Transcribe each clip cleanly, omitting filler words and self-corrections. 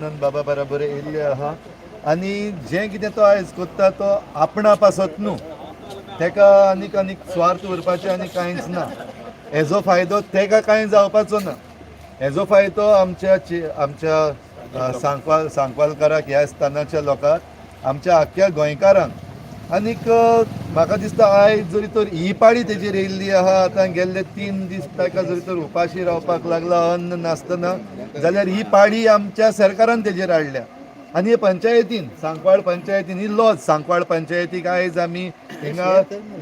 बाबा बरोबर येयल्ले आहा आनी जें कितें तो आयज कोत्ता तो आपणा पासत न्हू, तेका आनीक आनीक स्वार्थ उरपाचें आनी कांयच ना. हेजो फायदो तेका कांय जावपाचो ना. हेजो फायदो आमच्या सांकवालकाराक ह्या स्थानाच्या लोकांक आमच्या आख्ख्या गोंयकारांक आनीक म्हाका दिसता आयज जरी तर ही पाळी तेजेर येयल्ली आहा, आतां गेल्ले 3 दीस ताका जरी तर उपाशी रावपाक लागला अन्न नासतना, जाल्यार ही पाळी आमच्या सरकारान तेजेर हाडल्या. आनी हे पंचायतीन सांकवाळ पंचायतीन ही लॉज सांकवाळ पंचायतीक आयज आमी हिंगा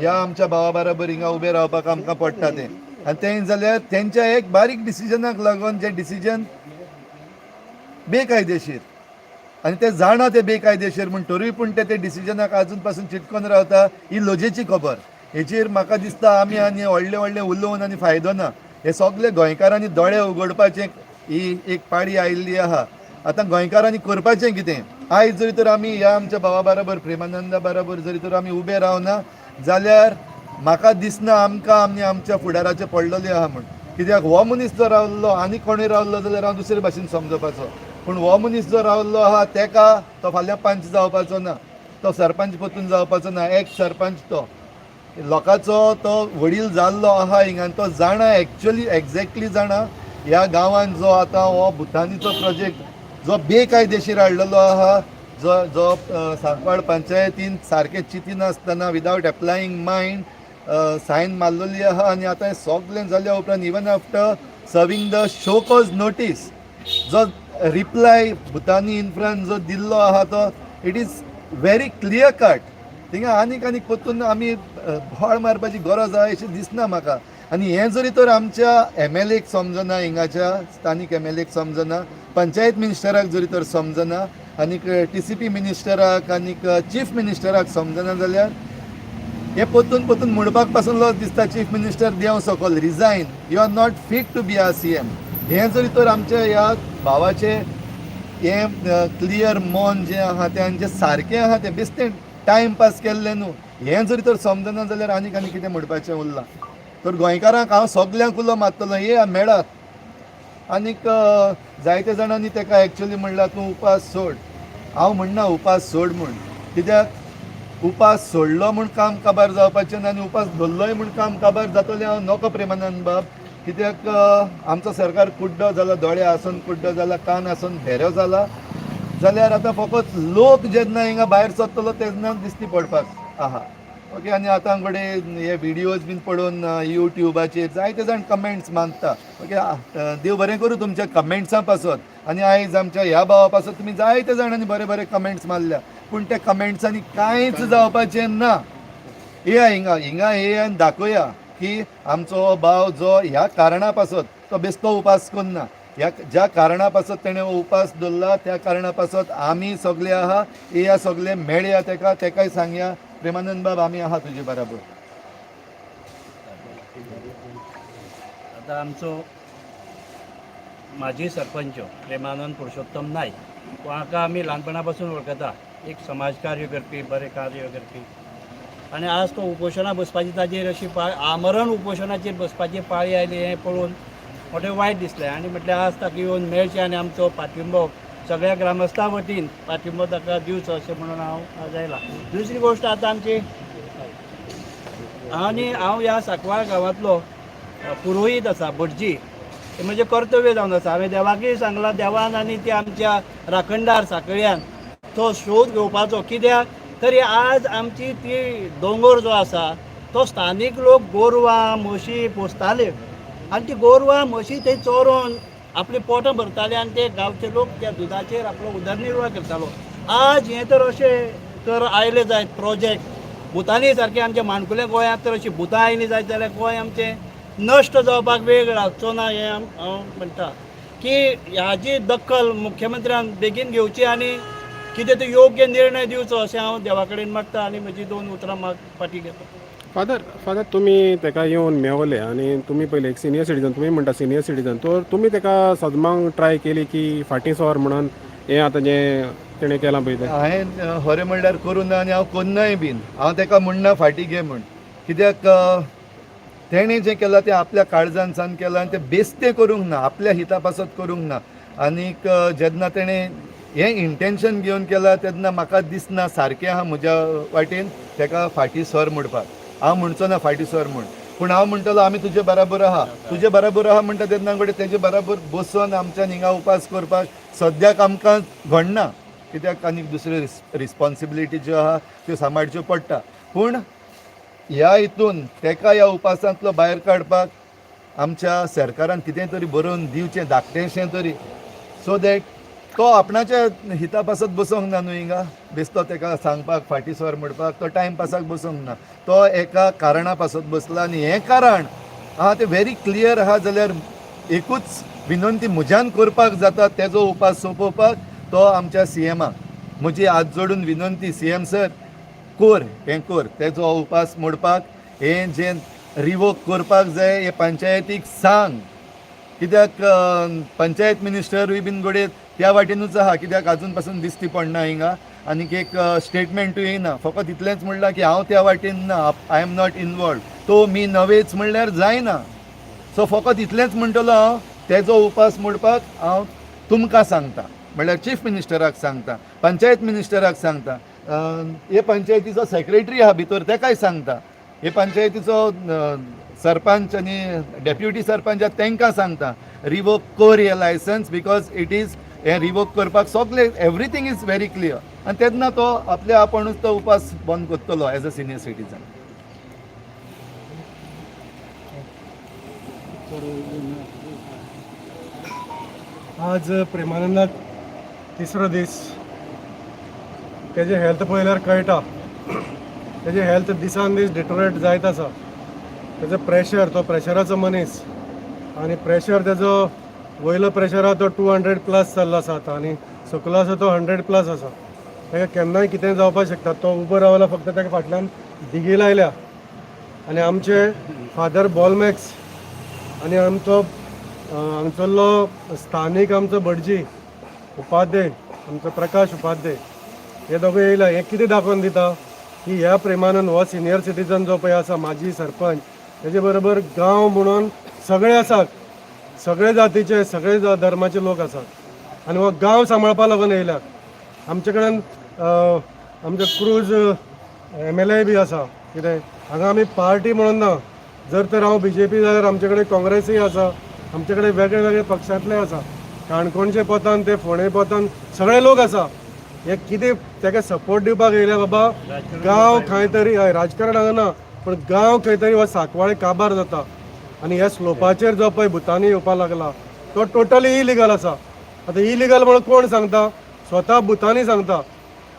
ह्या आमच्या भावा बरोबर हिंगा उबे रावपाक आमकां पडटा तें. आनी तें जाल्यार तेंच्या एक बारीक डिसिजनाक लागून जें डिसिजन बेकायदेशीर आनी ते जाणा ते बेकायदेशीर म्हण तरूय पूण ते डिसिजनाक आजून पासून चिटकून रावता, ही लजेची खबर. हेचेर म्हाका दिसता आमी आनी व्हडले व्हडले उलोवन आनी फायदो ना. हे सगळे गोंयकारांनी दोळे उगडपाचें ही एक पाळी आयिल्ली आहा. आतां गोंयकारांनी करपाचें कितें? आयज जरी तर आमी ह्या आमच्या भावा बरोबर प्रेमानंदा बरोबर जरी तर आमी उबे रावना जाल्यार म्हाका दिसना आमकां आमी आमच्या फुडाराचे पडलेले आहा म्हण. कित्याक हो मनीस जर रावल्लो आनी कोणूय रावल्लो जाल्यार हांव दुसरे भाशेन समजपाचो, पूण हो मनीस जो रावल्लो आहा तेका तो फाल्यां पंच जावपाचो ना, तो सरपंच परतून जावपाचो ना. एक सरपंच तो लोकांचो तो वडील जाल्लो आहा हिंगा, तो जाणा एक्चुअली एक्झॅक्टली जाणा ह्या गांवांत जो आतां हो भुतानीचो प्रोजेक्ट जो बेकायदेशीर हाडलेलो आहा, जो सांकवाळ पंचायतीन सारकें चिंती नासतना विदावट एप्लायींग मायंड सायन मारलेली आहा. आनी आतां हें सगळें जाल्या उपरांत even after serving the show cause notice जो रिप्लाय भुतानी इन्फ्रान जो दिल्लो आहा तो it is very clear cut. थिंगा आनीक आनीक परतून आमी भोळ मारपाची गरज आहा अशें दिसना म्हाका. आनी हें जरी तर आमच्या MLAक समजना, हिंगाच्या स्थानीक MLAक समजना, पंचायत मिनिस्टराक जरी तर समजना, आनीक TCP मिनिस्टराक आनीक चीफ मिनिस्टराक समजना जाल्यार हे परतून म्हणपाक पासून दिसता चीफ मिनिस्टर देंव सकल resign, you are not fit to be our CM. हें जरी तर आमच्या ह्या भावाचें हें क्लियर मन जें आहा तें सारकें आहा, तें बेश्टें टायमपास केल्लें न्हू. हें जरी तर समजना जाल्यार आनीक आनी कितें म्हणपाचें उरलां. तर गोंयकारांक हांव सगल्यांक उलो मारतलो, ये मेळात. आनीक जायते जाणांनी ताका एक्चुअली म्हणल्यार तूं उपास सोड. हांव म्हणना उपास सोड म्हूण, कित्याक उपास सोडलो म्हूण काम काबार जावपाचें ना आनी उपास धरलोय म्हूण काम काबार जातलें हांव नोको प्रेमानंद बाब. कित्याक आमचो सरकार कुड्डो जाला, दोळे आसून कुड्डो जाला, कान आसून भेरो जाला, जाल्यार आतां फकत लोक जेन्ना हिंगा भायर सरतलो तेन्ना दिश्टी पडपाक आहा. ओके. आनी आतां कडेन हे व्हिडियोज बीन पळोवन युट्यूबाचेर जायते जाण कमेंट्स मागता. ओके. देव बरें करूं तुमच्या कमेंट्सां पासत. आनी आयज आमच्या ह्या भावा पासत तुमी जायते जाणांनी बरे बरे कमेंट्स मारल्या, पूण त्या कमेंट्सांनी कांयच जावपाचें ना. येया हिंगा येया आनी दाखोवया की आमचो भाव जो ह्या कारणा पासत तो बेश्टो उपास करना. ह्या ज्या कारणा पासत तेणें उपास दवरला त्या कारणा पासत आमी सगळे आहा. येया सगळे मेळया तेकाय सांगया प्रेमानंद बाब आमी आहा तुजे बरोबर. आता आमचो माजी सरपंच प्रेमानंद पुरुषोत्तम नायक, हाका आमी ल्हानपणा पासून वळखता. एक समाजकार्य करपी, बरें कार्य करपी. आनी आज तो उपोशना बसपाची ताजेर अशी आमरण उपोशनाचेर बसपाची पाळी आयली हें पळोवन मोठें वायट दिसलें. आनी म्हटल्यार आज ताका येवन मेळचें आनी आमचो पाठिंबो सगळ्या ग्रामस्थां वतीन पाठिंबो ताका दिवचो अशें म्हणून हांव आज आयलां. दुसरी गोश्ट आतां आमची हांव ह्या सांकवाळ गांवांतलो पुरोहीत आसा, भटजी. हें म्हजें कर्तव्य जावन आसा. हांवें देवाकय सांगलां, देवान आनी ते आमच्या राखणदार सांकळ्यान तो शोध घेवपाचो. कित्याक तरी आज आमची ती दोंगर जो आसा तो स्थानीक लोक गोरवां म्हशी पोसताले आनी ती गोरवां म्हशी ते चोरून आपली पोटां भरताले आनी ते गांवचे लोक त्या दुदाचेर आपलो उदरनिर्वाह करतालो. आज हें तर अशें तर आयले जायत प्रोजेक्ट भुतानी सारकें आमच्या माणकुल्या गोंयांत तर अशीं भुतां आयलीं जायत जाल्यार गोंय आमचें नश्ट जावपाक वेळ लागचो ना. हें हांव म्हणटा की ह्याची दखल मुख्यमंत्र्यान बेगीन घेवची आनी कितें तो योग्य निर्णय दिवचो अशें हांव देवा कडेन मागता आनी म्हजी 2 उतरां फाटीं घेता. फादर तुमी ताका येवन मेवले आनी तुमी पयले एक सिनियर सिटीजन, तुमी म्हणटा सिनियर सिटीजन, तर तुमी ताका सदमांक ट्राय केली की फाटीं सर म्हणून हें आतां जें तेणें केलां पळय तें? हांवें खरें म्हणल्यार करूं ना आनी हांव कोन्नाय बीन. हांव ताका म्हणना फाटीं घे म्हूण. कित्याक तेणें जें केलां तें आपल्या काळजांतसान केलां आनी तें बेश्टें करूंक ना, आपल्या हिता पासत करूंक ना. आनीक जेन्ना तेणें हें इंटेंशन घेवन केलां तेन्ना म्हाका दिसना सारकें आहा म्हज्या वाटेन तेका फाटीं सर म्हणपाक. हांव म्हणचो ना फाटीं सर म्हूण, पूण हांव म्हणटलो आमी तुजे बराबर आहा. तुजे बराबर आहा म्हणटा तेन्ना घडये तेजे बराबर बसून आमच्यान हिंगा उपास करपाक सद्याक आमकां घडना, कित्याक आनी दुसऱ्यो रिस्पॉन्सिबिलिटी ज्यो आहा त्यो सांबाळच्यो पडटा. पूण ह्या हितून तेका ह्या उपासांतलो भायर काडपाक आमच्या सरकारान कितें तरी बरोवन दिवचें धाकटेंशें तरी, सो दॅट तो आपणाच्या हिता पासत बसोंक ना न्हू हिंगा बेश्तो तेका सांगपाक फाटीं सर म्हणपाक तो टायमपासाक बसोंक ना. तो एका कारणा पासत बसला आनी हें कारण आहा तें व्हेरी क्लियर आहा. जाल्यार एकूच विनंती म्हज्यान करपाक जाता तेजो उपास सोंपोवपाक, तो आमच्या सीएमाक म्हजी हात जोडून विनंती, सीएम सर हें कोर तेजो उपास मोडपाक. हें जें रिवोक करपाक जाय हें पंचायतीक सांग, कित्याक पंचायत मिनिस्टरूय बीन घडये त्या वाटेनूच आहा, कित्याक आजून पासून दिश्टी पडना हिंगा आनीक एक स्टेटमेंटूय येयना. फकत इतलेंच म्हणलां की हांव त्या वाटेन ना, आय एम नॉट इनवॉल्व. तो मी नवेच म्हणल्यार जायना. सो फकत इतलेंच म्हणटलो हांव, तेजो उपास मोडपाक हांव तुमकां सांगता, म्हणल्यार चीफ मिनिस्टराक सांगता, पंचायत मिनिस्टराक सांगता, हे पंचायतीचो सेक्रेटरी आहा भितर तेकाय सांगता, हे पंचायतीचो सरपंच आनी डेप्युटी सरपंच तांकां सांगता, रिवोक कोर हे लायसन्स, बिकॉज इट इज हें रिवोक करपाक सगळें एवरीथींग इज व्हेरी क्लियर. आनी तेन्ना तो आपले आपुणूच तो उपास बंद करतलो एज अ सिनियर सिटीजन. आज प्रेमानंदाक तिसरो दीस. तेजे हेल्थ पळयल्यार कळटा, तेजे हेल्थ दिसान दीस डिटोरेट जायत आसा. तेजो प्रेशर, तो प्रेशराचो मनीस, आनी प्रेशर तेजो वयलो प्रेशर आहा तो 200+ चल्ला आसा आतां, आनी सकलो आसा तो 100+ आसा. तेका केन्नाय कितें जावपाक शकता. तो उबो रावला, फक्त तेका फाटल्यान दिगी लायल्या. आनी आमचे फादर बॉलमॅक्स आनी हांगचो स्थानीक आमचो भटजी उपाध्याय, आमचो प्रकाश उपाध्याय, हे दोगूय येयला. हे कितें दाखोवन दिता की ह्या प्रेमानंद हो सिनियर सिटीजन जो पळय आसा, माजी सरपंच, तेजे बरोबर गांव म्हणून सगळे आसात, सगळे जातीचे, सगळे धर्माचे लोक आसात, आनी हो गांव सांबाळपा लागून येयल्यात. आमचे कडेन आमचे क्रूज MLA बी आसा. कितें हांगा आमी पार्टी म्हणून ना, जर तर हांव BJP जाल्यार आमचे कडेन काँग्रेसूय आसा, आमचे कडेन वेगळे वेगळे पक्षांतले आसा, काणकोणचे पोतान ते फोंडे पोतान सगळे लोक आसा. हे कितें तेका सपोर्ट दिवपाक येयल्या बाबा. गांव खंय तरी हय राजकारण हांगा ना, पूण गांव खंय तरी हो सांकवाळे काबार जाता. आनी ह्या स्लोपाचेर जो पळय भुतानी येवपाक लागला तो टोटली इलिगल आसा. आतां इलिगल म्हणून कोण सांगता? स्वता भुतानी सांगता.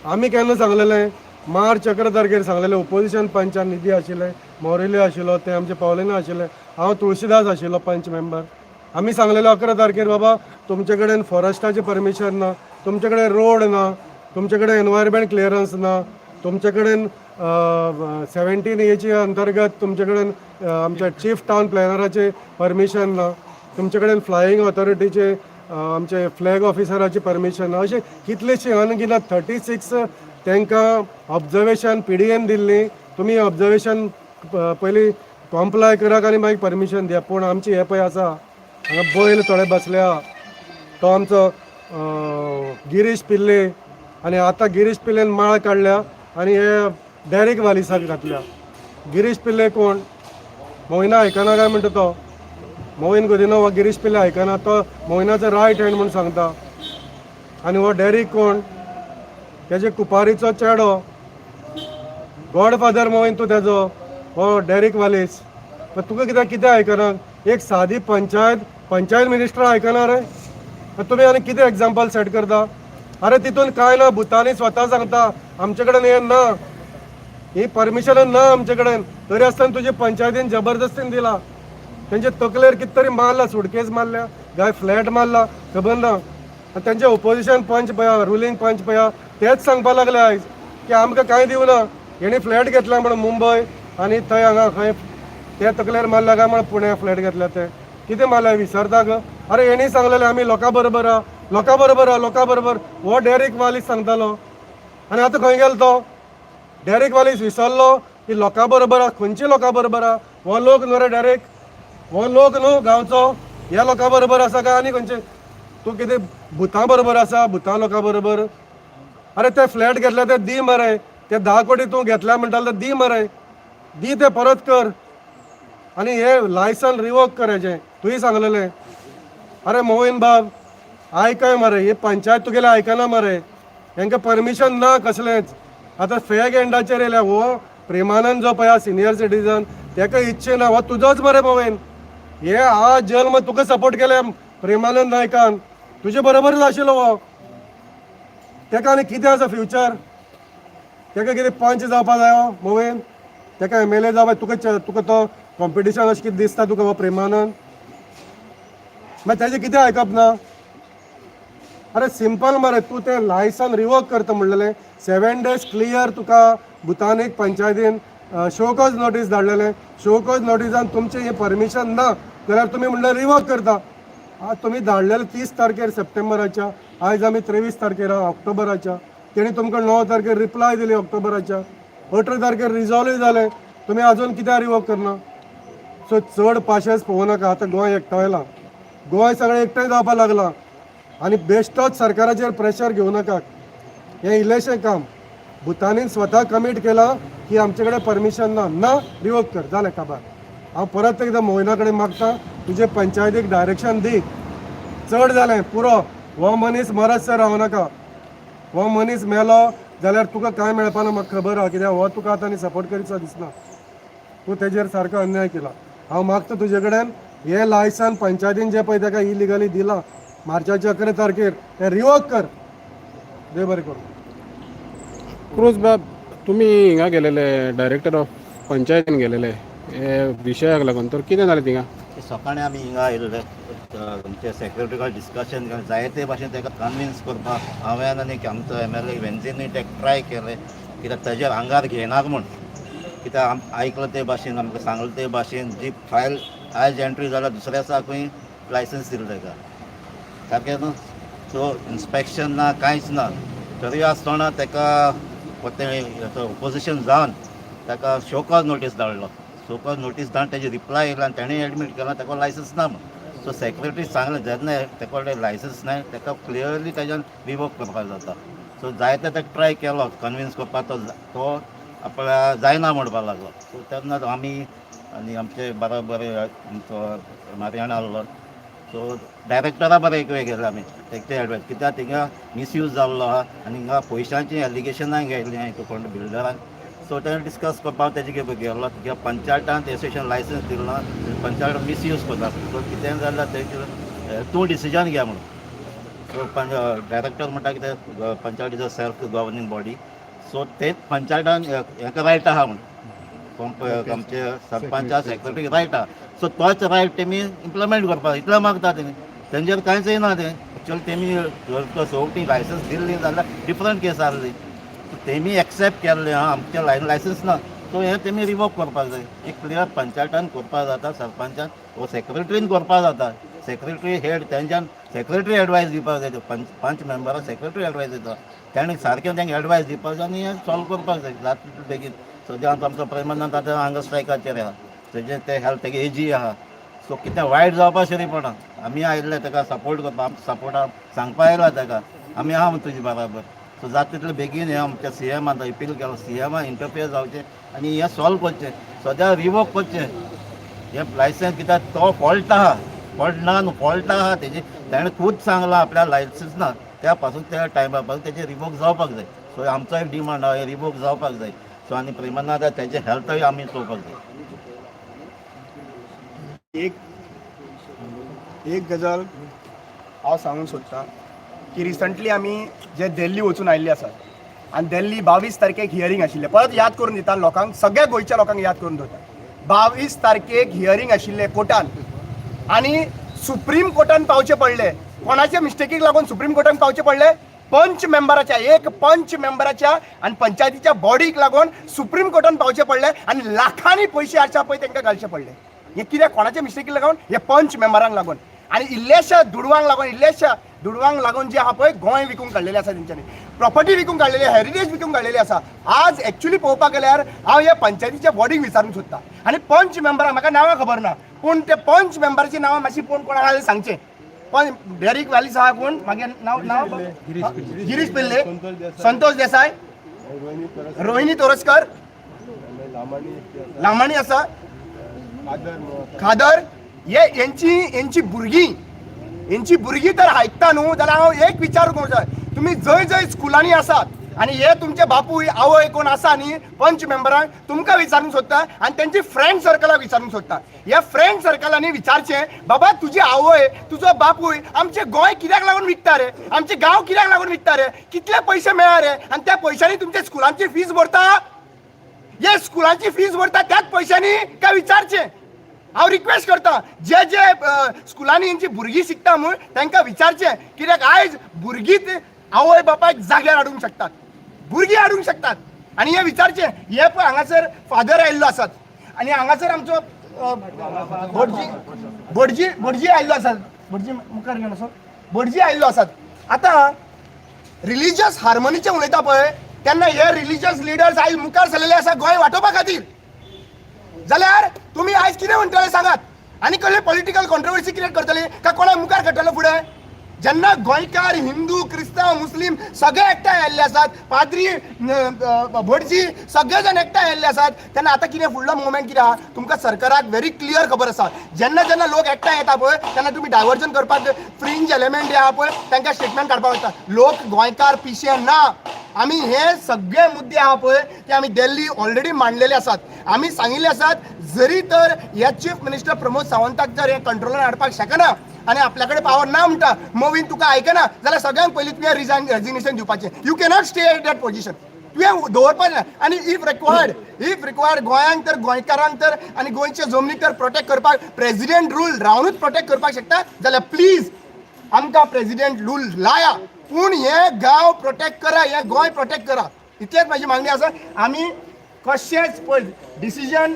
आमी केन्ना सांगलेलें? मार्च 11 तारखेर सांगलेलें. ओपोजिशन पंचान निधी आशिल्ले, मोरिल्यो आशिल्लो, ते आमचे पावलेना आशिल्ले, हांव तुळशीदास आशिल्लो पंच मेंबर. आमी सांगलेलो 11 तारखेर बाबा तुमचे कडेन फॉरेस्टाचें परमिशन ना, तुमचे कडेन रोड ना, तुमचे कडेन एनवायरमेंट क्लियरन्स ना, तुमचे कडेन 17A अंतर्गत तुमचे कडेन आमच्या चीफ टावन प्लॅनराचे परमिशन ना, तुमचे कडेन फ्लायींग ऑथॉरिटीचे आमचे फ्लॅग ऑफिसराची परमिशन ना. अशें कितलेशे अनगिनत 36 तांकां ऑब्जर्वेशन PDN दिल्ली. तुमी ऑब्जर्वेशन पयलीं कॉम्प्लाय करात आनी मागीर परमिशन दिया. पूण आमची हे पळय आसा हांगा बैल थोडे बसले आहा, तो आमचो गिरीश पिल्ले, आनी आतां गिरीश पिल्लेन माळ काडल्या आनी हे डॅरिक वालिसाक घातल्या. गिरीश पिल्ले कोण? मोहिना आयकना काय म्हणटा तो? मोहीन गुदिनो हो गिरीश पिल्ले आयकना, तो मोहिनाचो रायट हँड म्हणून सांगता. आनी हो डॅरिक कोण? तेजे कुपारीचो चेडो, गॉडफादर मोहीन तूं तेजो, हो डॅरिक वालीस. पण तुका कितें आयकना? एक सादी पंचायत मिनिस्टर आयकना रे? तुमी आनी कितें एग्जाम्पल सेट करता? अरे तितून कांय ना, भुतानी स्वता सांगता आमचे कडेन हें ना, ही परमिशन ना आमचे कडेन. तरी आसतना तुजे पंचायतीन जबरदस्तीन दिला. तेंचे तकलेर कितें तरी मारला, सुटकेस मारल्या, गाय फ्लॅट मारला, खबर ना. आनी तेंचे ओपोजिशन पंच पळया, रुलींग पंच पळया, तेच सांगपा लागले आयज की आमकां कांय दिवना. हेणी फ्लॅट घेतला म्हणून मुंबय, आनी थंय हांगा खंय ते तकलेर मारला काय म्हणून पुण्या फ्लॅट घेतल्या. ते कितें मारल्या विसरता ग? अरे हेणी सांगलेलें आमी लोकां बरोबर आहा, लोकां बरोबर आहा, लोकां बरोबर. हो डॅरिक वालीस सांगतालो आनी आतां खंय गेलो तो? डॅरिक वालीस विसरलो की लोकां बरोबर आहा. खंयचे लोकां बरोबर आहा? हो लोक न्हू रे डॅरिक? हो लोक न्हू गांवचो? ह्या लोकां बरोबर आसा काय आनी खंयचे? तूं कितें भुतां बरोबर आसा भुतां लोकां बरोबर अरे ते फ्लॅट घेतले ते दी मरे ते 10 कोटी तूं घेतल्या म्हणटालो दी मरे दी ते परत कर आनी हे लायसन रिवोक कर हेजें तुवें सांगलेलें अरे मोहीन बाब आयकय मरे ही पंचायत तुगेले आयकना मरे हेंकां परमिशन ना कसलेंच आतां फेक एंडाचेर येयल्या हो प्रेमानंद जो पळय हा सिनियर सिटीजन तेका इच्छे ना हो तुजोच मरे मोहीन हे आज जल्म तुका सपोर्ट केले प्रेमानंद नायकान तुजे बरोबरच आशिल्लो हो तेका आनी कितें आसा फ्युचर तेका कितें पंच जावपा जायो मोहीन तेका MLA जावपा तुका तो कॉम्पिटिशन अशें कितें दिसता तुका हो प्रेमानंद मागीर तेजें कितें आयकप ना अरे सिंपल मरे तूं तें लायसन रिवोक करता म्हणलेलें 7 days क्लियर तुका भुतानीक पंचायतीन शोकॉज नोटीस धाडलेलें शोकॉज नोटिसान तुमचें हें परमिशन ना जाल्यार तुमी म्हणलें रिवोक करता आज तुमी धाडलेलें 30 तारखेर सप्टेंबराच्या आयज आमी 23 तारखेर ऑक्टोबराच्या तेणी तुमकां 9 तारखेर रिप्लाय दिली ऑक्टोबराच्या 18 तारखेर रिजॉल्व जालें तुमी आजून कित्याक रिवोक करना सो चड पाशेस पळोवं नाका आतां गोंय एकठांयलां गोंय सगळें एकठांय जावपाक लागलां आनी बेश्टोच सरकाराचेर प्रेशर घेवं नाका हें इल्लेशें काम भुतानीन स्वता कमीट केलां की आमचे कडेन परमिशन ना रिवोक कर जालें काबार हांव परत एकदां मोहिना कडेन मागतां तुजे पंचायतीक डायरेक्शन दी चड जालें पुरो हो मनीस मरतसर रावं नाका हो मनीस मेलो जाल्यार तुका कांय मेळपाना म्हाका खबर आहा कित्याक हो तुका आतां सपोर्ट करीत दिसना तूं तेजेर सारको अन्याय केला हांव मागता तुजे कडेन हें लायसन पंचायतीन जें पळय ताका इलिगली दिलां मार्चाच्या 11 तारखेर तें रिवोक कर देव बरें करूं क्रूज बाब तुमी हिंगा गेलेले डायरेक्टर ऑफ पंचायतीन गेलेले हे विशयाक लागून तर कितें जालें थिंगा सकाळीं आमी हिंगा आयिल्ले तुमचे सेक्रेटरी कडेन डिस्कशन केलें जायते भाशेन ताका कन्विन्स करपाक हांवें आनी आमचो MLA वेंचीनूय ताका ट्राय केलें कित्याक ताजेर आंगार घेयनाक म्हूण कित्याक आयकलां ते भाशेन आमकां सांगलें ते भाशेन जी फायल आयज एंट्री जाल्यार दुसऱ्या दिसाकूय लायसन्स दिलें ताका सारकें न्हू सो इन्स्पेक्शन ना कांयच ना तरी आसतना ताका ओपोजिशन जावन ताका शोकॉज नोटीस धाडलो शोकॉज नोटीस धाडून ताजी रिप्लाय येयला आनी ताणें एडमीट केला ताका लायसन्स ना म्हूण सो सेक्रेटरी सांगलें जेन्ना ताका कडेन लायसन्स ना ताका क्लियरली ताज्यान रिवोक करपाक जाता सो जायते ताका ट्राय केलो कन्विन्स करपाक तो आपल्या जायना म्हणपाक लागलो सो तेन्ना आमी आनी आमचे बरोबर आमचो मारियान आहलो सो डायरेक्टरा बरें एक वेळ गेले आमी ते एडवायस कित्याक थिंगा मिसयूज जाल्लो आहा आनी हिंगा पयशांची एलिगेशनां गेल्लीं हांवें कोण बिल्डरान सो तेणें डिस्कस करपाक तेजे गेलो कित्याक पंचायतान एसोसिएशन लायसन्स दिलो ना पंचायत मिसयूज करता सो कितें जाल्यार ते तूं डिसिजन घे म्हणून सो डायरेक्टर म्हणटा कितें panchayat is a self governing body so तेच पंचायतान हेका रायट आहा म्हणून आमचे सरपंचा सेक्रेटरी रायट आहा सो तोच रायट तेमी इम्प्लिमेंट करपाक इतलें मागता तेमी तेंचेर कांयच येना तें एक्चुअली तेमी सोवटी लायसन्स दिल्ली जाल्यार डिफरंट केस आहली तेमी एक्सेप्ट केल्लें आहा आमचे लायसन्स ना सो हें तेमी रिवोक करपाक जाय एक क्लियर पंचायतान करपाक जाता सरपंचान वो सेक्रेटरीन करपाक जाता सेक्रेटरी हेड तेंच्यान सेक्रेटरी एडवायस दिवपाक जाय 5 मेंबराक सेक्रेटरी एडवायस दिता तेणें सारकें तेंकां एडवायस दिवपाक जाय आनी हें सॉल्व करपाक जाय जाता तितलें बेगीन सद्या आमचो प्रेमानंद आतां हांगा स्ट्रायकाचेर आहा तेजे ते हेल्थ तेगे एजी आहा सो कितें वायट जावपा शिरी पडना आमी आयिल्ले ताका सपोर्ट करपाक सपोर्टाक सांगपा आयला ताका आमी आहा तुजे बराबर सो जाता तितलें बेगीन हें आमच्या CM आतां अपील केलो CM इंटरफियर जावचें आनी हें सॉल्व करचें सद्या रिवोक करचें हें लायसन्स कित्याक तो फॉल्ट आहा फॉल्ट ना न्हू फॉल्ट आहा तेजे ताणें खूब सांगलां आपल्या लायसन्स ना त्या पासून त्या टायमा पासून तेजें रिवोक जावपाक जाय सो आमचो एक डिमांड आहा हें रिवोक जावपाक जाय सो आनी प्रेमानंद तेजें हेल्थय आमी चोवपाक जाय एक गजाल हांव सांगूंक सोदतां की रिसंटली आमी जे दिल्ली वचून आयिल्ले आसात आनी दिल्ली 22 तारखेक हियरींग आशिल्लें परत याद करून दिता लोकांक सगळ्या गोंयच्या लोकांक याद करून दवरता 22 तारखेक हियरींग आशिल्लें कोर्टान आनी सुप्रीम कोर्टान पावचें पडलें कोणाच्या मिस्टेकीक लागून सुप्रीम कोर्टान पावचें पडलें पंच मेंबराच्या एक पंच मेंबराच्या आनी पंचायतीच्या बॉडीक लागून सुप्रीम कोर्टान पावचें पडलें आनी लाखांनी पयशे हाडच्या पळय तांकां घालचे पडले हे कित्याक कोणाच्या मिस्टेकीक लागून हे पंच मेंबरांक लागून आनी इल्लेशा दुडवांक लागून जे आहा पळय गोंय विकूंक काडलेलें आसा तेंच्यांनी प्रॉपर्टी विकूंक काडलेली हेरिटेज विकूंक काडलेली आसा आज एक्चुअली पळोवपाक गेल्यार हांव हे पंचायतीच्या बॉडीक विचारूंक सोदतां आनी पंच मेंबरांक म्हाका नांवां खबर ना पूण ते पंच मेंबराची नांवां मातशी कोण आहा सांगचें पण डेरिक व्हॅलीस आहा कोण मागे नाव नाव गिरीश पिल्ले, संतोष देसाय, रोहिणी तोरसकर, लामाणी आसा, खादर, यांची भुरगीं तर आयकता न्हू जाल्यार हांव एक विचार करता, तुम्ही जंय जंय स्कुलांनी आसात आणि हे तुमचे बापूय आवय कोण आसा न्ही पंच मेंबरांक तुमकां विचारूंक सोदता आणि त्यांची फ्रेंड सर्कलाक विचारूंक सोदता. ह्या फ्रेंड सर्कलांनी विचारचें, बाबा तुजी आवय तुजो बापूय आमचे गोंय कित्याक लागून विकता रे, आमचे गांव कित्याक लागून विकता रे, कितले पयशे मेळा रे, आणि त्या पयशांनी तुमच्या स्कुलांची फीज भरता, हे स्कुलांची फीज भरता त्याच पयशांनी काय विचारचें. हांव रिक्वेस्ट करता, जे जे स्कुलांनी हेंची भुरगीं शिकता म्हूण तांकां विचारचें, कित्याक आयज भुरगीं आवय बापायक जाग्यार हाडूंक शकतात, भुरगीं हाडूंक शकतात, आणि हे विचारचें. हे पळय हांगासर फादर आयिल्लो आसात, आणि हांगासर आमचो भटजी आयिल्लो आसात, भटजी मुखार घेवन असो, भटजी आयिल्लो आसात. आतां रिलिजियस हार्मोनीचें उलयता पळय तेन्ना हे रिलिजियस लिडर्स आयज मुखार सरलेले आसा गोंय वांटोवपा खातीर. जाल्यार तुम्ही आयज कितें म्हणटले सांगात, आनी कसले पॉलिटिकल कॉन्ट्रोवर्सी क्रिएट करतले काय कोणाक मुखार काडटलो फुडें. जेन्ना गोंयकार हिंदू क्रिस्तांव मुस्लीम सगळे एकठांय आयिल्ले आसात, पाद्री भटजी सगळे जण एकठांय आयिल्ले आसात, तेन्ना आतां कितें फुडलो मुवमेंट कितें आहा तुमकां सरकाराक व्हेरी क्लियर खबर आसा. जेन्ना जेन्ना लोक एकठांय येता पळय तेन्ना तुमी डायवर्जन करपाक फ्रिंज एलिमेंट जे आहा पळय तांकां स्टेटमेंट काडपाक वता. लोक गोंयकार पिशे ना. आमी हे सगळे मुद्दे आहा पळय ते आमी दिल्ली ऑलरेडी मांडलेले आसात. आमी सांगिल्ले आसात, जरी तर हे चीफ मिनिस्टर प्रमोद सावंताक जर हे कंट्रोलान हाडपाक शकना आणि आपल्याकडे पावर ना म्हणटा मोवीन तुका आयकना जाल्यार सगळ्यांक पयलीं तुवें रेजिग्नेशन दिवपाचें. You cannot stay at that position, तुवें दवरपाचें. आनी इफ रिक्वायर्ड गोंयांक तर गोंयकारांक तर आनी गोंयचे जमनीक तर प्रोटेक्ट करपाक प्रेसिडेंट रूल रावनूच प्रोटेक्ट करपाक शकता जाल्यार प्लीज आमकां प्रेसिडेंट रूल लाया, पूण हे गांव प्रोटेक्ट करा, हे गोंय प्रोटेक्ट करा. इतलेच म्हाजी मागणी आसा. आमी कशेंच पळय डिसिजन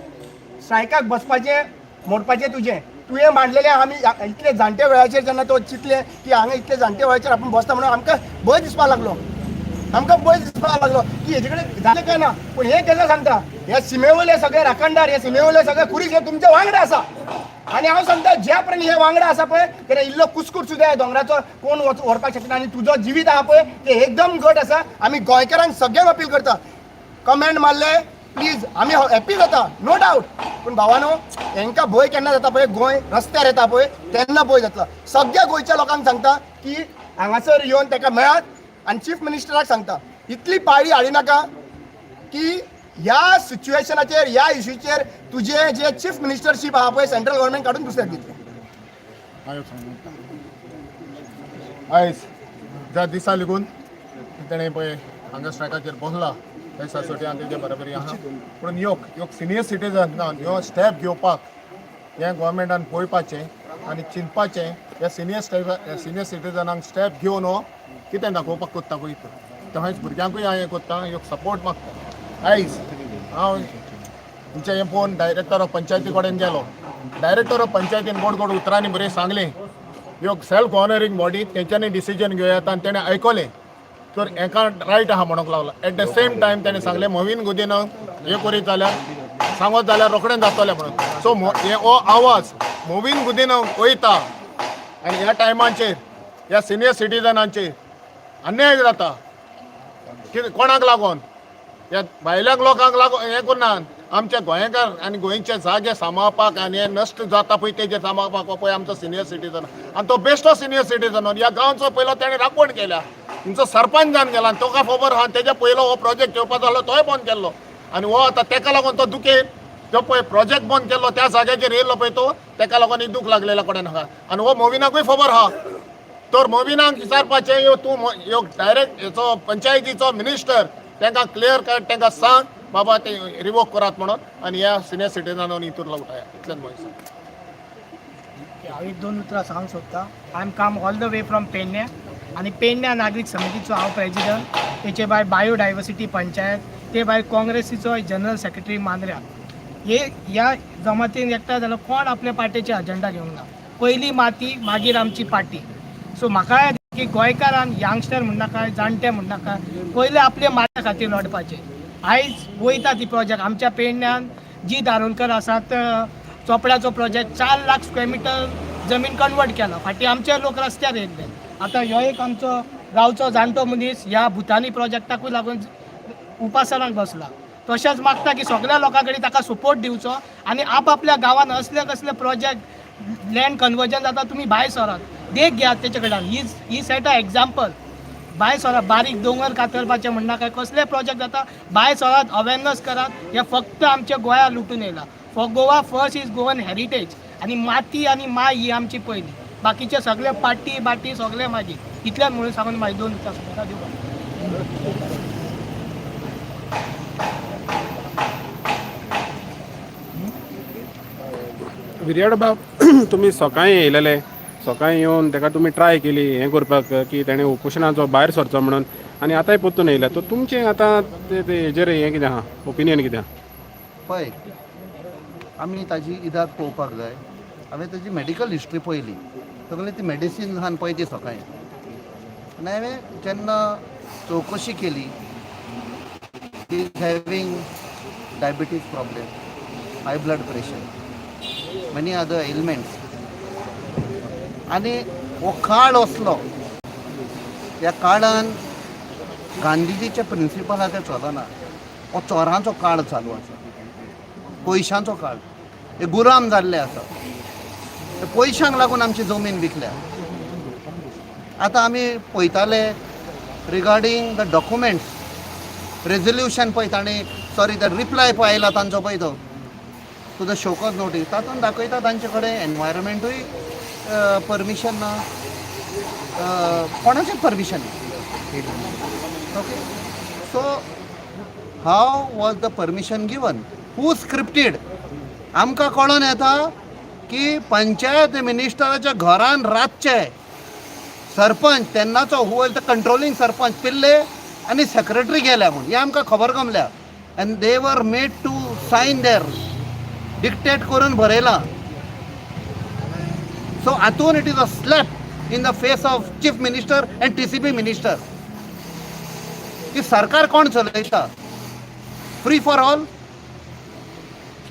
स्ट्रायकाक बसपाचें मोडपाचें तुवें मांडलेलें. आमी इतले जाणटे वेळाचेर जेन्ना तो चिंतले की हांगा इतले जाणटे वेळाचेर आपूण बसता म्हणून आमकां भंय दिसपाक लागलो की हेजे कडेन जालें काय ना. पूण हे केन्ना सांगता, हे शिमेवयले सगळे राखणदार, हे शिमेवयले सगळे खुरीस हे तुमचे वांगडा आसा. आणि हांव सांगता ज्या पर्यंत हे वांगडा आसा पळय तेन्ना इल्लो कुसकूट सुद्दां ह्या दोंगराचो कोण व्हरपाक शकना. आनी तुजो जिवीत आहा पळय ते एकदम घट आसा. आमी गोंयकारांक सगळ्यांक अपील करता, कमेंट मारले प्लीज आमी हॅप्पी जाता नो डावट, पूण भावानो हांकां भंय केन्ना जाता पळय गोंय रस्त्यार येता पळय तेन्ना भंय जातलो. सगळ्या गोंयच्या लोकांक सांगता की हांगासर येवन ताका मेळात, आनी चीफ मिनिस्टराक सांगता इतली पाळी हाडी नाका की ह्या सिच्युएशनाचेर ह्या इश्यूचेर तुजे जे चीफ मिनिस्टरशीप आहा पळय सेंट्रल गव्हर्मेंट काडून दुसऱ्याक दितले. आयज ज्या दिसा लागून तेणें पळय हांगा स्ट्रायकाचेर बसला त्या सासोटी आनी तेजे बराबरी आहा, पूण योग सिनियर सिटीजन ह्यो स्टेप घेवपाक हें गोवोरमेंटान पळोवपाचें आनी चिंतपाचें. ह्या सिनियर सिटीजनांक स्टेप घेवन हो कितें दाखोवपाक कोत्ता पळय तशेंच भुरग्यांकूय हांव हें कोत्ता, ह्यो सपोर्ट मागता. आयज हांव तुमचें हें पळोवन डायरेक्टर ऑफ पंचायती कडेन गेलो. डायरेक्टर ऑफ पंचायतीन गोड गोड उतरांनी बरें सांगलें ह्यो सेल्फ गव्हर्नरींग बॉडी तेंच्यांनी डिसिजन घेवया आनी तेणें आयकलें तर हाका रायट आहा म्हणूंक लागलो. एट द सेम टायम तेणें सांगलें मोवीन गुदिनाक हें करीत जाल्यार सांगत जाल्यार रोखडें जातलें म्हणून. सो हो आवाज मोवीन गुदिनाक वयता आनी ह्या टायमाचेर ह्या सिनियर सिटीजनांचेर अन्याय जाता. कितें कोणाक लागून ह्या भायल्या लोकांक लागून हें करनात, आमचे गोंयकार आनी गोंयचे जागे सांबाळपाक आनी हे नश्ट जाता पळय तेजेर सांबाळपाक हो पळय आमचो सिनियर सिटीजन. आनी तो बेश्टो सिनियर सिटीजन ह्या गांवचो पयलो तेणें राखण केल्या, तुमचो सरपंच जावन गेला आनी तुका खबर आहा तेज्या पयलो हो प्रोजेक्ट घेवपाचो आसलो तोय बंद केल्लो. आनी हो आतां तेका लागून तो दुखेर तो पळय प्रोजेक्ट बंद केल्लो त्या जाग्याचेर येयल्लो पळय तो तेका लागून ही दूख लागलेला कडेन आहा. आनी हो मोविनाकूय खबर आहा. तर मोविनाक विचारपाचें ह्यो तूं ह्यो डायरेक्ट हेचो पंचायतीचो मिनिस्टर तांकां क्लियर कट तांकां सांग बाबा ते रिवोक करात म्हणून आनी ह्या सिनियर सिटीजनांनी हितून उठाया. इतलेंच म्हजें. हांव एक दोन उतरां सांगूंक सोदतां. I am come all the way from पेडण्या आनी पेडण्या नागरीक समितीचो हांव प्रेजिडंट. तेचे भायर बायोडायवर्सिटी पंचायत, ते भायर काँग्रेसीचो जनरल सेक्रेटरी मांद्र्या. ह्या जमातीन एकठांय जालो कोण आपल्या पार्टीचे अजेंडा घेवंक ना. पयली माती मागीर आमची पार्टी. सो म्हाका की गोंयकारान यंगस्टर म्हणनाका जाणटे म्हणनाका पयले आपले मात्या खातीर लढपाचें. आयज वयता ती प्रोजेक्ट आमच्या पेडण्यान जी धारोणकर आसात चोपड्याचो प्रोजेक्ट 4 लाख स्क्वेअर मिटर जमीन कन्वर्ट केला. फाटी आमचे लोक रस्त्यार येयले. आता ह्यो एक आमचो गांवचो जाणटो मनीस ह्या भुतानी प्रोजेक्टाकूय लागून उपासनाक बसला. तशेंच मागता की सगळ्या लोकां कडेन ताका सपोर्ट दिवचो आनी आपल्या गांवान असले कसले प्रोजेक्ट लँड कन्वर्जन जाता तुमी भायर सरात देख घेयात तेचे कडल्यान. ही सेट अ एक्झाम्पल. भायर सरात बारीक दोंगर कातरपाचें म्हणना काय कसले प्रोजेक्ट जाता भायर सरात अवेरनेस करात. हे फक्त आमच्या गोंया लुटून येयला. For Goa first is Goan heritage आनी माती आनी माय ही आमची पयली. बाकीचे सगळे पाटी बाटी सगळे मागीर. इतल्यान म्हणून सांगून म्हाजे 2 उतरां सुद्दां दिवपाक. विर्याड बाब तुम्ही सकाळीं येयलेले, सकाळीं येवन ताका तुमी ट्राय केली हें करपाक की ताणें उपोशनाचो भायर सरचो म्हणून आनी आतांय परतून येयला. तर तुमचें आतां ते हेजेर हें कितें आहा ओपिनियन कितें आहा? पळय आमी ताजी इदाक पळोवपाक जाय. हांवें ताजी मॅडिकल हिस्ट्री पळयली. सगळी ती मेडिसीन आहान पळय ती सकाळीं. आनी हांवें जेन्ना चवकशी केली ती is having diabetes problem, high blood pressure, many other elements. आनी हो काळ असलो त्या काळान गांधीजीचे प्रिंसिपल आहा ते चलना. हो चोरांचो काळ चालू आसा, पयशांचो काळ. हे गुलाम जाल्ले आसा. ते पयशांक लागून आमची जमीन विकल्या. आतां आमी पळयताले रिगार्डींग द डॉक्युमेंट्स रेजोल्युशन पळय ताणें सॉरी द रिप्लाय पळय आयला तांचो पळय तो टू द शोकॉज नोटीस तातूंत दाखयता तांचे कडेन एनवायरमेंटूय परमिशन ना, कोणाचें परमिशन ना. Okay so how was the permission given, who scripted. आमकां कळोन येता की पंचायत मिनिस्टराच्या घरान रातचे सरपंच तेन्नाचो who was the controlling sarpanch पिल्ले आनी सेक्रेटरी गेल्या म्हूण हे आमकां खबर गमल्या. And they were made to sign their dictate करून बरयलां. सो हातून it is a slap in the face of chief minister and TCP minister की सरकार कोण चलयता. Free for all.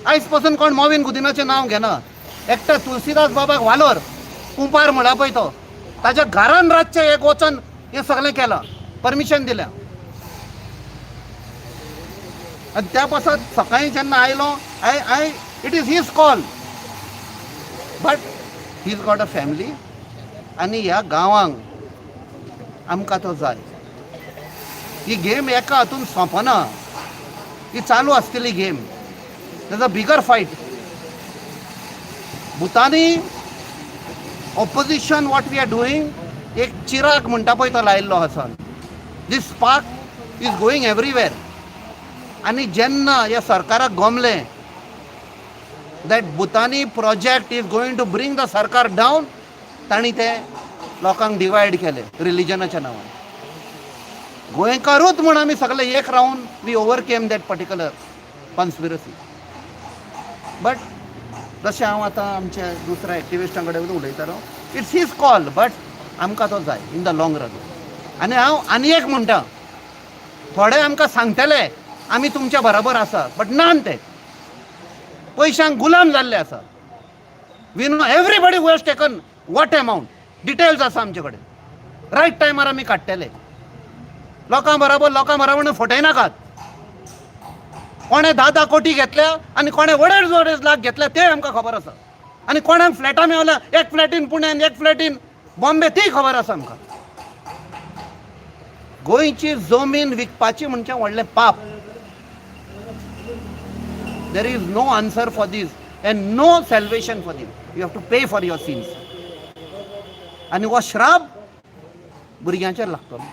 आयज पासून कोण मॉविन गुदिनाचें नांव घेना. एकटो तुलसीदास बाबाक वालोर कुंपार म्हणा पळय तो ताच्या घरान रातचें एक वचन हें सगळें केलां, परमिशन दिल्या. आनी त्या पासत सकाळीं जेन्ना आयलो I it is his call but he is got a family आनी ह्या गांवांक आमकां तो जाय. ही गेम एका हातून सोंपना, ही चालू आसतली game. there's a bigger fight. Bhutani opposition what we are doing एक चिराग म्हणटा पळय तो लायिल्लो आसा. This spark is going everywhere. आनी जेन्ना ह्या सरकाराक गमलें that Bhutani project is going to bring the सरकार डावन, तांणी ते लोकांक डिवायड केले रिलिजनाच्या नांवान. गोंयकारूच म्हूण आमी सगळे एक रावन we overcame that particular conspiracy. But जशें हांव आतां आमच्या दुसऱ्या एक्टिविस्टां कडेन उलयतालो इट्स हीज कॉल बट आमकां तो जाय इन द लॉंग रन. आनी हांव आनी एक म्हणटा थोडे आमकां सांगतले आमी तुमच्या बरोबर आसा बट नान ते पयशांक गुलाम जाल्ले आसा. We know everybody who has taken what amount details आसा आमचे कडेन. रायट टायमार आमी काडटले. लोकां बरोबर फटय नाकात. कोणे 10 कोटी घेतल्या आनी कोणे वडेच लाख घेतल्या ते आमकां खबर आसा. आनी कोणाक फ्लॅटां मेवल्या, एक फ्लॅटीन पुण्यान एक फ्लॅटीन बॉम्बे ती खबर आसा आमकां. गोंयची जमीन विकपाची म्हणजे व्हडलें पाप. There is no answer for this and no salvation for them. You have to pay for your sins. आनी हो श्राप भुरग्यांचेर लागतलो.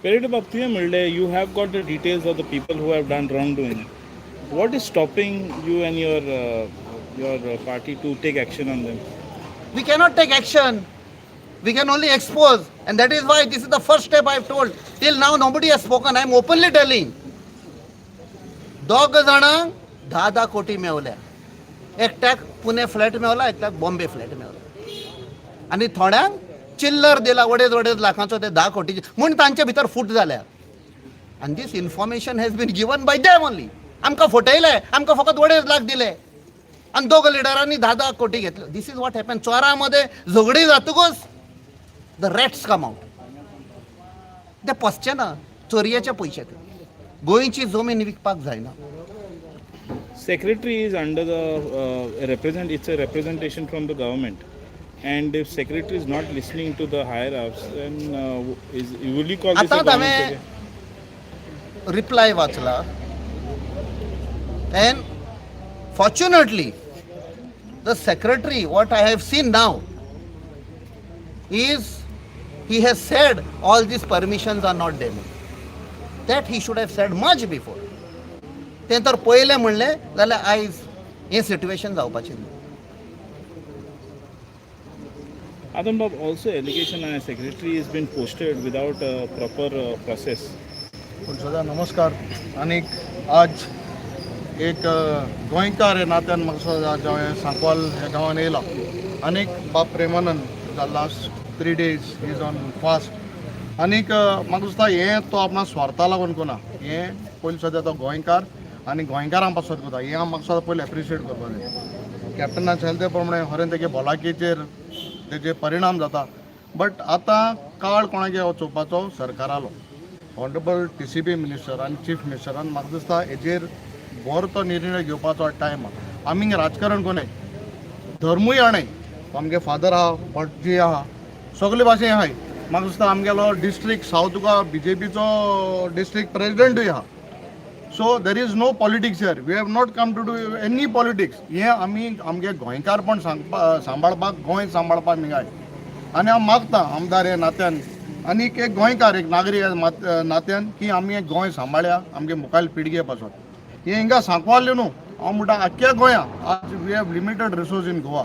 Pereira Babu, तुवें म्हणलें you have got the details of the people who have done wrongdoing. What is stopping you and your party to take action on them? We cannot take action. We can only expose. And that is why this is the first step I have told. Till now nobody has spoken. I am openly telling. 2 जाणांक 10 कोटी मेवल्या. एकट्याक Pune flat Mewla, एकट्याक Bombay flat Mewla. आनी थोड्यांक चिल्लर दिला वडेच लाखांचो ते 10 कोटीचे म्हूण तांचे भितर फूट जाल्या. आनी this information has been given by them only. आमकां फटयले, आमकां फकत वडेच लाख दिले. आणि दोघं लिडरांनी 10-10 कोटी घेतलं. दिस इज व्हॉट हॅपन. चोरामध्ये झगडी जातकच द रेट्स कम आउट. ते पसचे ना चोरयेच्या पयशाक. गोंयची जमीन विकपाक जायना. Secretary is under the it's a representation from the government, and if secretary is not listening to the higher ups, then will you call this a आता government हांवें failure? Reply वाचला and fortunately the secretary, what I have seen now is he has said all these permissions are not done. That he should have said much before. ते तर पयलें म्हणलें जाल्यार आयज हें सिट्युएशन जावपाचें न्हू. Adam Bob, also allegation and secretary has been posted without a proper process. सदा नमस्कार. आनीक आज एक गोंयकार हे नात्यान म्हाका सांकवाल ह्या गांवान येयला. आनीक बाब Premanand the last 3 days he is on fast. आनीक म्हाका दिसता हें तो आपणा स्वार्था लागून कोना. हें पयलीं सद्या तो गोंयकार आनी गोंयकारां पासत करता. हें म्हाका सद्या पयलीं एप्रिशिएट करपाक जाय. कॅप्टनान सांगले ते प्रमाणे खरें तेगे भलायकेचेर तेजे परिणाम जाता. बट आतां काळ कोणागे वचोवपाचो सरकारालो. ऑनरेबल TCP मिनिस्टर आनी चीफ मिनिस्टरान म्हाका दिसता हेजेर बरो तो निर्णय घेवपाचो टायम आहा. आमी राजकारण कोनाय धर्मूय हाणय. आमगे फादर आहा, भटजी आहा, सगळे भाशेन आहाय. म्हाका दिसता आमगेलो डिस्ट्रिक्ट सावथ तुका BJPचो डिस्ट्रिक्ट प्रेसिडेंटूय आहा. So there is no politics here. We have not come to do any politics. हें आमी आमगे गोंयकारपण सांबाळपाक गोंय सांबाळपाक निघाय. आनी हांव मागतां आमदार हे नात्यान आनीक एक गोंयकार एक नागरीक ह्या नात्यान की आमी हें गोंय सांबाळया आमगे मुखावेल पिळगे पासून. हें हिंगा सांकवाल न्हू. हांव म्हणटा आख्ख्या गोंया आज we have limited resource in Goa.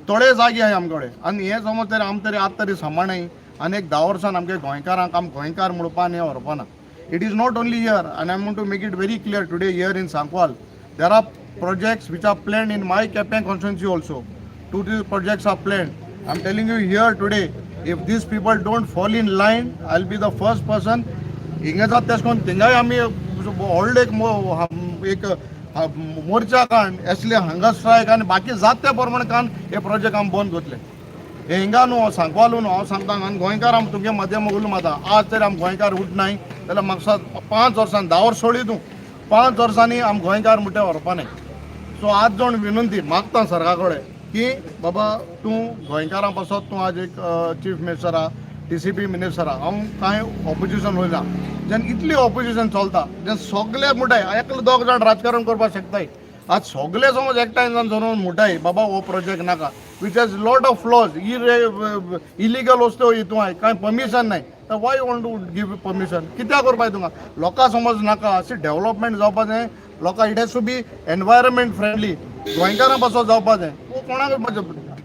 थोडे जागे आहाय आमचे कडेन. आनी हें समज तरी आमी तरी आतां तरी सांबाळनाय आनी एक 10 वर्सान आमगे गोंयकारांक आमी गोंयकार म्हणपा आनी व्हरपा ना. It is not only here, and I want to make it very clear today here in Sankwal. There are projects which are planned in my Kepeng constituency also. 2 projects are planned. I'm telling you here today, if these people don't fall in line, I'll be the first person. Inga teskon tingai ami hold ek मोर्चा कान असले hunger strike आनी बाकी जात त्या प्रमाणे कान हे project आमी बंद करतले. हे हिंगा न्हू सांकवाल न्हू हांव सांगता आनी गोंयकार आमी तुगे मध्यम उलू माता. आज तरी आमी गोंयकार उठनाय जाल्यार म्हाका 5 वर्सान 10 वर्स सोडी तूं 5 वर्सांनी आमी गोंयकार म्हणटा व्हरपा नाय. सो आज जोण विनंती मागता सरकार कडेन की बाबा तूं गोंयकारां पासत तूं आज एक चीफ मिनिस्टर आहा, TCP मिनिस्टर आहा. हांव कांय ऑपोजिशन वयना. जेन्ना इतली ऑपोजिशन चलता जेन्ना सगळे मुठाय एकलो दोग जाण राजकारण करपाक शकताय. आज सगळे समज एकठांय जावन धरून मुठाय बाबा हो प्रोजेक्ट नाका which has lot of flaws. Illegal वस्तू हितून आहाय कांय परमिशन नाय. तर why want to give permission कित्याक करपाक तुका. लोकां समज नाका अशें डेव्हलपमेंट जावपा जाय. लोकां it has to be environment friendly. गोंयकारां पासत जावपा जाय. कोणाक म्हणजे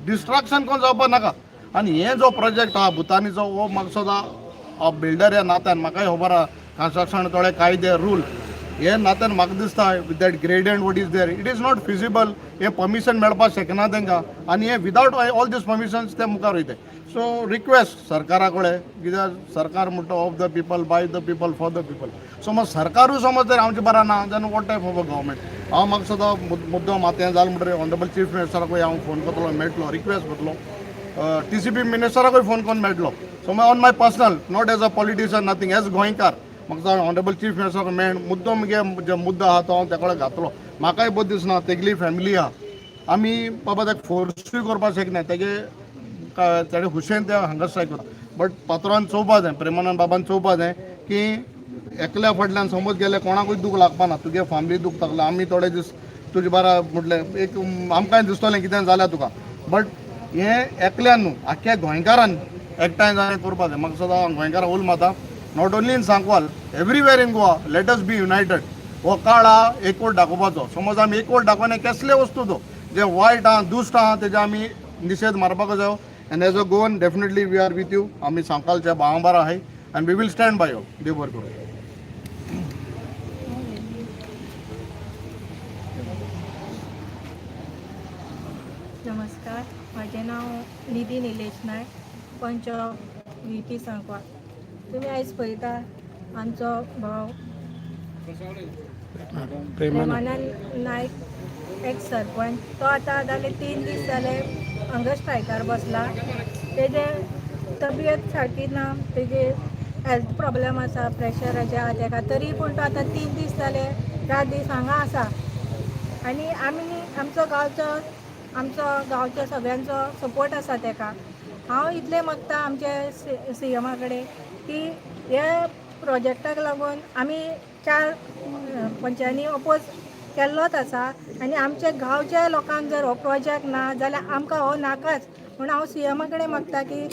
डिस्ट्रॅक्शन कोण जावपा नाका. आनी हे जो प्रोजेक्ट आहा भुतानीचो हो म्हाका सदां बिल्डर ह्या नात्यान म्हाकाय खबर आहा कन्स्ट्रक्शन थोडे कायदे रूल हे नात्यान म्हाका दिसता with that gradient what is there it is not feasible. हे परमिशन मेळपाक शकना तांकां आनी हे विदावट ऑल दीस परमिशन्स ते मुखार वयताय. सो रिक्वेस्ट सरकारा कडेन कित्याक सरकार म्हणटा of the people by the people for the people. समज सरकारूय समज जर आमचें बरें ना जेन्ना what type of a government. हांव म्हाका सदां मुद्दम हातें जालें म्हणटकीर ऑनरेबल चीफ मिनिस्टराकूय हांव फोन करतलो मेळटलो रिक्वेस्ट करतलो. TCP मिनिस्टराकूय फोन करून मेळटलो. So on my personal not as a politician nothing as गोंयकार म्हाका ऑनरेबल चीफ मिनिस्टर मेळ मुद्दो मुगे जे मुद्दो आहा तो हांव तेका कडेन घातलो. म्हाकाय बरें दिसना तेगली फॅमिली आहा. आमी बाबा ताका फोर्सूय करपाक शकना. तेगे हुशेन ते हांगा स्ट्रायक करता. बट पात्रान चोवपा जाय प्रेमानंद बाबान चोवपा जाय की एकल्या फाटल्यान समज गेले कोणाकूय दूख लागपा ना. तुगे फॅमिली दूख लागला आमी थोडे दीस तुजे बारा म्हटलें एक आमकांय दिसतलें कितें जाल्यार तुका. बट हें एकल्यान न्हू आख्ख्या गोंयकारान एकठांय जाय करपा जाय. म्हाका सदां गोंयकारां उल माता not only in Sankwal everywhere in Goa let us B United. हो काळ आहा एकवट दाखोवपाचो. समज आमी एकवट दाखोवन कसले वस्तू तो जे वायट आहा दुश्ट आहा तेजे आमी निशेध मारपाक जायो. And as a Goan definitely we are with you. आमी सांकवालच्या भावां बारा आहाय and we will stand by you. देव बरें करूं. नमस्कार, माझे नाव निधी निलेश नायक, पंच VP सांकवाल. तुम्ही आयज पळयता आमचो भाव प्रेमानंद नायक एक्स सरपंच तो आतां जाले 3 दीस जाले हांगा स्ट्रायकार बसला. तेजे तब्येत सारकी ना, तेजे हेल्थ प्रॉब्लेम आसा, प्रेशराचे आहा तेका, तरी पूण तो आतां 3 दीस जाले रात दीस हांगा आसा. आनी आमी आमचो गांवचो सगळ्यांचो सपोर्ट आसा तेका. हांव इतलें मागता आमचे CMा कडेन की हे प्रोजेक्टाक लागून आमी 4 पंचांनी अपोज केल्लोच आसा आनी आमच्या गांवच्या लोकांक जर हो प्रोजेक्ट ना जाल्यार आमकां हो नाकाच. म्हूण हांव CMा कडेन मागता की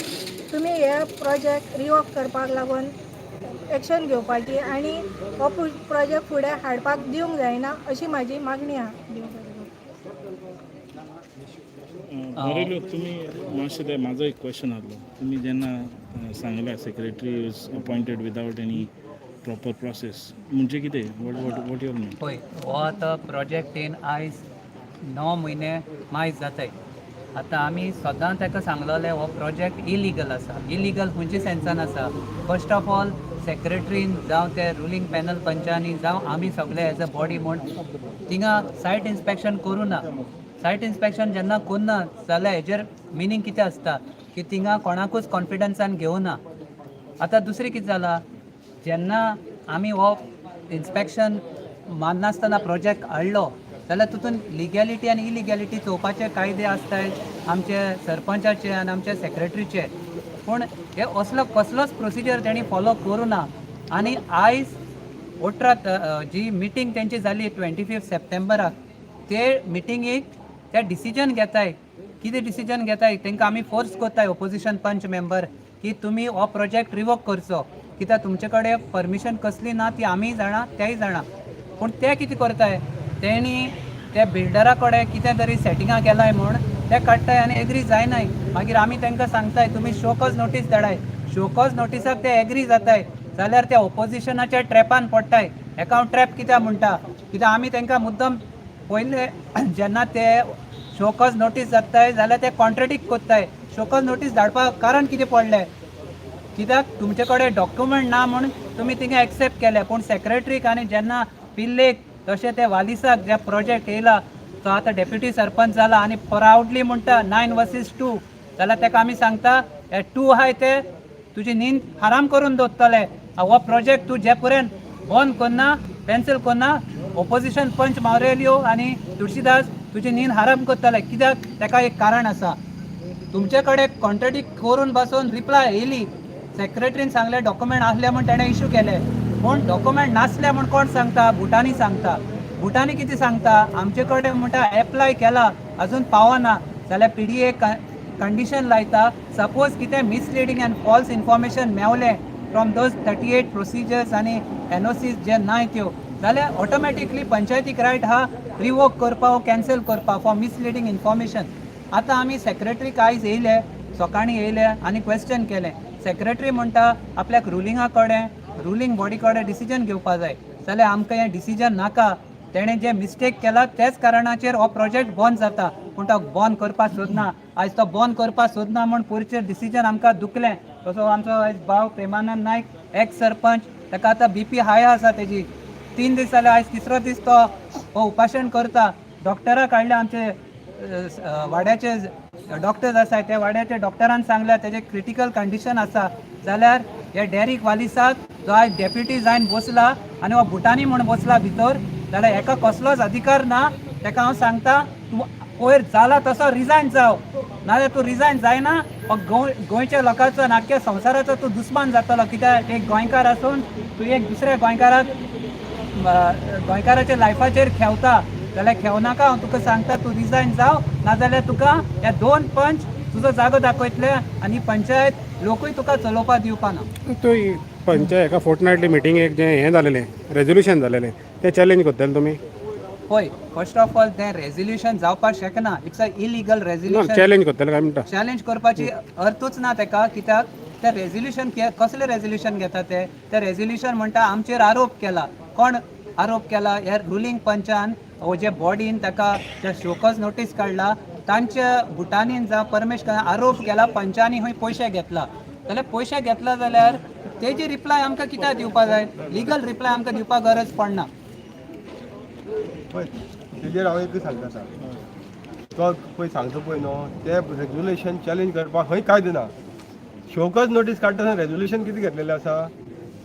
तुमी हे प्रोजेक्ट रिवोक करपाक लागून एक्शन घेवपाची आनी हो प्रोजेक्ट फुडें हाडपाक दिवंक जायना अशी म्हाजी मागणी आहा. बरेलो तुमी मातशें ते म्हाजो एक क्वेश्चन आहलो. तुमी जेन्ना सांगला secretary is appointed without any proper process म्हणजे कितें वॉट युअर मीन? पळय हो आतां प्रोजेक्ट येवन आयज 9 म्हयने मायज जाताय. आतां आमी सदां ताका सांगलोले हो प्रोजेक्ट इलिगल आसा. इलिगल खंयच्या सेन्सान आसा? फर्स्ट ऑफ ऑल सेक्रेटरीन जावं ते रुलींग पॅनल पंचांनी जावं आमी सगळे एज अ बॉडी म्हूण थिंगा सायट इन्स्पेक्शन करूं ना. सायट इन्स्पेक्शन जेन्ना करना जाल्यार हेजेर मिनींग कितें आसता की थिंगा कोणाकूच कॉन्फिडन्सान घेवना. आतां दुसरें कितें जालां, जेन्ना आमी हो इन्स्पेक्शन माननासतना प्रोजेक्ट हाडलो जाल्यार तितून लिगॅलिटी आनी इलिगॅलिटी चोवपाचे कायदे आसताय आमचे सरपंचाचे आनी आमचे सेक्रेटरीचे. पूण हे असलो कसलोच प्रोसिजर तेणी फॉलो करूं ना. आनी आयज 18 जी मिटींग तेंची जाली 25 सप्टेंबराक, ते मिटिंगेक ते डिसिजन घेताय. कितें डिसिजन घेताय? तांकां आमी फोर्स कोत्ताय ऑपोजिशन पंच मेंबर की तुमी हो प्रोजेक्ट रिवोक करचो. कित्याक तुमचे कडेन परमिशन कसली ना ती आमीय जाणा तेय जाणा. पूण ते कितें करताय, तेणी त्या बिल्डरा कडेन कितें तरी सेटिंगां केलाय म्हूण ते काडटाय आनी एग्री जायनाय. मागीर आमी तांकां सांगताय तुमी शोकॉज नोटीस धाडाय. शोकॉज नोटिसाक ते एग्री जाताय जाल्यार ते ऑपोजिशनाच्या ट्रॅपान पडटाय. हेका हांव ट्रॅप कित्याक म्हणटा, कित्याक आमी तांकां मुद्दम पयले जेन्ना ते शोकॉज नोटीस जाताय जाल्यार ते कॉन्ट्रडिक्ट कोत्ताय. शोकॉज नोटीस धाडपाक कारण कितें पडलें? कित्याक तुमचे कडेन डॉक्युमेंट ना म्हूण तुमी थिंगा एक्सेप्ट केले. पूण सेक्रेटरीक आनी जेन्ना पिल्लेक तशें ते वालिसाक जे प्रोजेक्ट येयला तो आतां डेप्युटी सरपंच जाला आनी प्रावडली म्हणटा 9 वर्सीस 2 जाल्यार ताका आमी सांगता हे 2 आहाय ते तुजी नींद आराम करून दवरतले. हो प्रोजेक्ट तूं जे पर्यंत बंद करना कॅन्सल करना ऑपोजिशन पंच मावरेलियो आनी तुळशीदास तुजी नींद हराम करतले. कित्याक ताका एक कारण आसा. तुमचे कडेन कॉन्ट्रडिक्ट करून बसून रिप्लाय येयली. सेक्रेटरीन सांगले डॉक्युमेंट आसले म्हूण ताणें इश्यू केले. पूण डॉक्युमेंट नासले म्हूण कोण सांगता? भुटानी सांगता. भुटानी कितें सांगता? आमचे कडेन म्हणटा एप्लाय केला अजून पावना जाल्यार PDA कंडिशन लायता. सपोज कितें मिसलिडींग एंड फॉल्स इन्फॉर्मेशन मेवलें फ्रॉम दोज 38 प्रोसिजर्स आनी NOCs जे नाय त्यो जाल्यार ऑटोमॅटिकली पंचायतीक रायट आहा रिवोक करपा वा कॅन्सल करपा फॉर मिसलिडींग इन्फॉर्मेशन. आतां आमी सेक्रेटरीक आयज येयले, सकाळीं येयले आनी क्वेश्चन केलें. सेक्रेटरी म्हणटा आपल्याक रुलिंगा कडेन रुलींग बॉडी कडेन डिसिजन घेवपा जाय. जाल्यार आमकां हें डिसिजन नाका. तेणें जे मिस्टेक केला तेच कारणाचेर हो प्रोजेक्ट बंद जाता. पूण तो बंद करपाक सोदना. आयज तो बंद करपाक सोदना म्हूण पयरचेर डिसिजन आमकां दुखलें. तसो आमचो आयज भाव प्रेमानंद नायक एक्स सरपंच, ताका आतां BP हाय आसा तेजी. 3 दीस जाले, आयज 3रो दीस तो हो उपाशन करता. डॉक्टराक हाडले, आमचे वाड्याचे डॉक्टर्स आसात त्या वाड्याच्या डॉक्टरान सांगल्या तेजे क्रिटिकल कंडिशन आसा. जाल्यार हे डेरीक वालिसाक जो आयज डेप्युटी जावन बसला आनी हो भुटानी म्हूण बसला भितर, जाल्यार हेका कसलोच अधिकार ना. ताका हांव सांगता तूं पयर जाला तसो रिजायन जाव, नाजाल्यार तूं रिजायन जायना गोंयच्या लोकांचो नाक्या संवसाराचो तूं दुस्मान जातलो. कित्याक एक गोंयकार आसून तूं एक दुसऱ्या गोंयकाराच्या लायफाचेर खेवता जाल्यार खेवनाका. हांव तुका सांगता तूं रिजायन जाव, नाजाल्यार तुका हे 2 पंच तुजो जागो दाखयतले आनी पंचायत लोकूय तुका चलोवपाक दिवपा ना. तो पंचायत एका फोर्टनायटली मिटिंगेक जें हें जालेलें रेजोल्युशन जालेलें तें चॅलेंज करतले तुमी? पळय, फर्स्ट ऑफ ऑल तें रेजोल्युशन जावपाक शकना. It's a illegal resolution. Challenge करतले काय म्हणटा? चॅलेंज करपाची अर्थूच ना ताका. कित्याक ते रेजोल्युशन कसलें रेजोल्युशन घेता ते रेजोल्युशन म्हणटा आमचेर आरोप केला. कोण आरोप केला? ह्या रुलींग पंचान हो जे बॉडीन ताका जे शोकॉज नोटीस काडला तांच्या भुटानीन जावं परमेश्वरान आरोप केला पंचांनी खंय पयशे घेतला. जाल्यार पयशे घेतला जाल्यार तेजी रिप्लाय आमकां कित्याक दिवपा जाय? लिगल रिप्लाय आमकां दिवपाक गरज पडना. तेजेर हांव एकच सांगता सर, तो पळय सांगता पळय न्हू ते रेजुलेशन चॅलेंज करपाक खंय कायदो ना. शोकस नोटीस काडटना रेजुलेशन कितें घेतलेलें आसा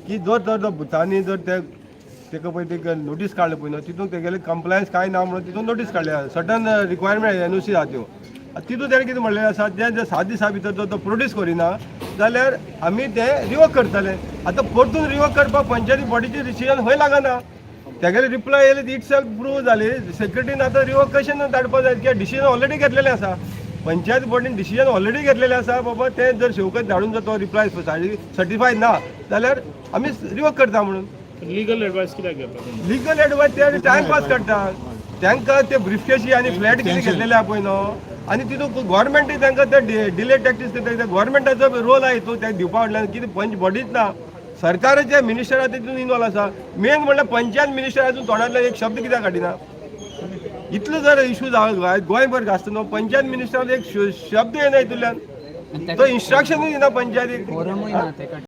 की जर तो भुतानी जर तेका पळय ते नोटीस काडले पळय न्हू तितून तेगेले कंप्लायन्स कांय ना म्हणून तितून नोटीस काडले सटन रिक्वायरमेंट एनओसी आहा त्यो. तितून तेणें कितें म्हणलेलें आसा जे 7 दिसा भितर जर तो प्रोड्यूस करिना जाल्यार आमी ते रिवोक करतले. आतां परतून रिवोक करपाक पंचायती बॉडीचे डिसिजन खंय लागना. तेगेले रिप्लाय येयले इट सेल्फ प्रूव जाली सेक्रेटरीन आतां रिवोक कशें धाडपाक जाय कित्याक डिसिजन ऑलरेडी घेतलेलें आसा. पंचायत बोर्डीन डिसिजन ऑलरेडी घेतलेलें आसा बाबा ते जर शेवकत धाडून जर तो रिप्लाय सर्टिफायड ना जाल्यार आमी रिवोक करता म्हणून. लिगल एडवायस कित्याक घेता? लिगल एडवायस ते टायमपास करता. तांकां ते ब्रिफकेसी आनी फ्लॅट कितें घेतलेले आहा पळय न्हू आनी तितून गव्हर्मेंटूय तांकां ते डिले टॅक्सीस गव्हर्मेंटाचो रोल आहे तो ते दिवपा फाटल्यान कितें पंच बॉडीच ना. सरकाराचे मिनिस्टर आहा तितून इनवॉल्व आसा. मेन म्हणल्यार पंचायत मिनिस्टर अजून तोंडांतल्यान एक शब्द कित्याक काडिना. इतलो जर इशू गोंयभर आसता न्हू पंचायत मिनिस्टराक एक शब्द येना हितूंतल्यान तो इन्स्ट्रक्शनूय दिना पंचायतीक. फोरमूय ना तेका